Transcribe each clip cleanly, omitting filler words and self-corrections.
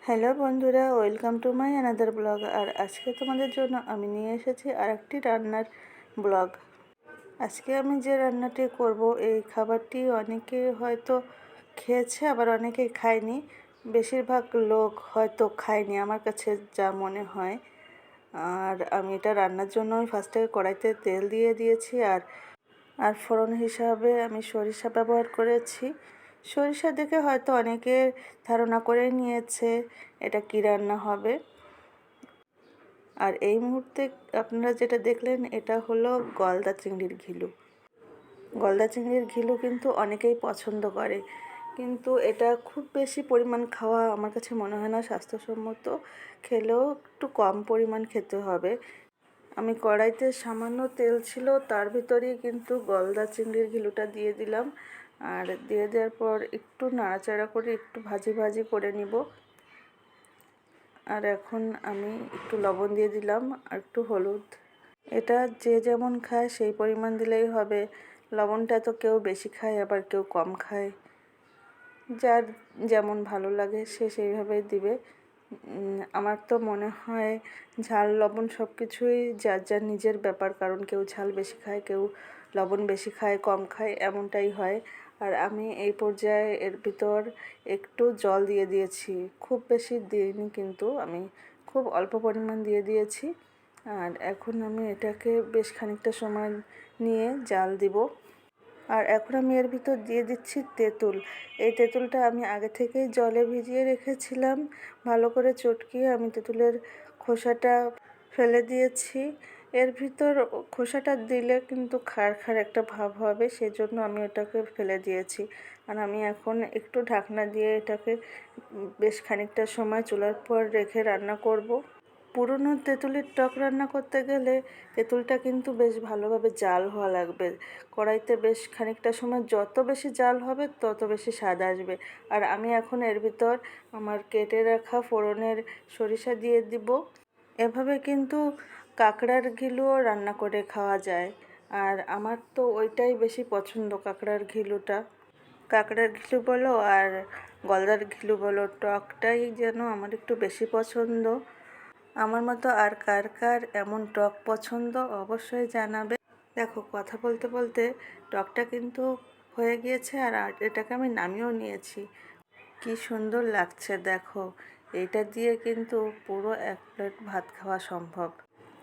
Hello বন্ধুরা, welcome to my another blog. আর আজকে তোমাদের জন্য আমি নিয়ে এসেছি আরেকটি রান্নার ব্লগ। আজকে আমি যে রান্নাটি করব, এই খাবারটি অনেকে হয়তো খেয়েছে, আবার অনেকেই খায়নি। বেশিরভাগ লোক হয়তো খায়নি, আমার কাছে যা মনে হয়। আর আমি এটা রান্নার জন্য ফার্স্টে কড়াইতে তেল দিয়ে দিয়েছি, আর ফোড়ন হিসাবে আমি সরিষা ব্যবহার করেছি। সরিষা দেখে হয়তো অনেকে ধারণা করে নিয়েছে এটা কী রান্না হবে। আর এই মুহূর্তে আপনারা যেটা দেখলেন এটা হলো গলদা চিংড়ির ঘিলু। গলদা চিংড়ির ঘিলু কিন্তু অনেকেই পছন্দ করে, কিন্তু এটা খুব বেশি পরিমাণ খাওয়া আমার কাছে মনে হয় না স্বাস্থ্যসম্মত। খেলেও একটু কম পরিমাণ খেতে হবে। আমি কড়াইতে সামান্য তেল ছিল, তার ভিতরেই কিন্তু গলদা চিংড়ির ঘিলুটা দিয়ে দিলাম। আর দিয়ে দেওয়ার পর একটু নাড়াচাড়া করে একটু ভাজি ভাজি করে নিব। আর এখন আমি একটু লবণ দিয়ে দিলাম আর একটু হলুদ। এটা যে যেমন খায় সেই পরিমাণ দিলেই হবে। লবণটা তো কেউ বেশি খায়, আবার কেউ কম খায়। যার যেমন ভালো লাগে সে সেইভাবেই দিবে। আমার তো মনে হয় ঝাল লবণ সব কিছুই যার যার নিজের ব্যাপার, কারণ কেউ ঝাল বেশি খায়, কেউ লবণ বেশি খায়, কম খায়, এমনটাই হয়। আর আমি এই পর্যায়ে এর ভিতর একটু জল দিয়ে দিয়েছি, খুব বেশি দিইনি, কিন্তু আমি খুব অল্প পরিমাণ দিয়ে দিয়েছি। আর এখন আমি এটাকে বেশ খানিকটা সময় নিয়ে জাল দিব। আর এখন আমি এর ভিতর দিয়ে দিচ্ছি তেঁতুল। এই তেঁতুলটা আমি আগে থেকেই জলে ভিজিয়ে রেখেছিলাম, ভালো করে চটকিয়ে আমি তেঁতুলের খোসাটা ফেলে দিয়েছি। এর ভিতর খোসাটা দিলে কিন্তু খাড় খাড় একটা ভাব হবে, সেজন্য আমি এটাকে ফেলে দিয়েছি। আর আমি এখন একটু ঢাকনা দিয়ে এটাকে বেশ খানিকটা সময় চুলার পর রেখে রান্না করব। পুরনো তেঁতুলের টক রান্না করতে গেলে তেঁতুলটা কিন্তু বেশ ভালোভাবে জাল হওয়া লাগবে। কড়াইতে বেশ খানিকটা সময় যত বেশি জাল হবে তত বেশি স্বাদ আসবে। আর আমি এখন এর ভিতর আমার কেটে রাখা ফোড়নের সরিষা দিয়ে দিব। এভাবে কিন্তু কাঁকড়ার ঘিলুও রান্না করে খাওয়া যায়। আর আমার তো ওইটাই বেশি পছন্দ, কাঁকড়ার ঘিলুটা। কাঁকড়ার ঘিলু বলো আর গলদার ঘিলু বলো, টকটাই যেন আমার একটু বেশি পছন্দ। আমার মতো আর কার কার এমন টক পছন্দ অবশ্যই জানাবে। দেখো, কথা বলতে বলতে টকটা কিন্তু হয়ে গিয়েছে, আর এটাকে আমি নামিয়েও নিয়েছি। কি সুন্দর লাগছে দেখো। এইটা দিয়ে কিন্তু পুরো এক প্লেট ভাত খাওয়া সম্ভব।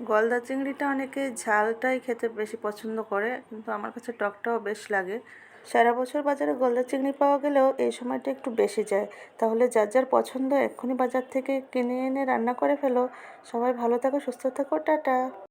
গলদা চিংড়িটা অনেকে ঝালটাই খেতে বেশি পছন্দ করে, কিন্তু আমার কাছে টকটাও বেশ লাগে। সারা বছর বাজারে গলদা চিংড়ি পাওয়া গেলেও এই সময়টা একটু বেশি যায়। তাহলে যার যার পছন্দ এক্ষুনি বাজার থেকে কিনে এনে রান্না করে ফেলো। সবাই ভালো থাকো, সুস্থ থাকো, টাটা।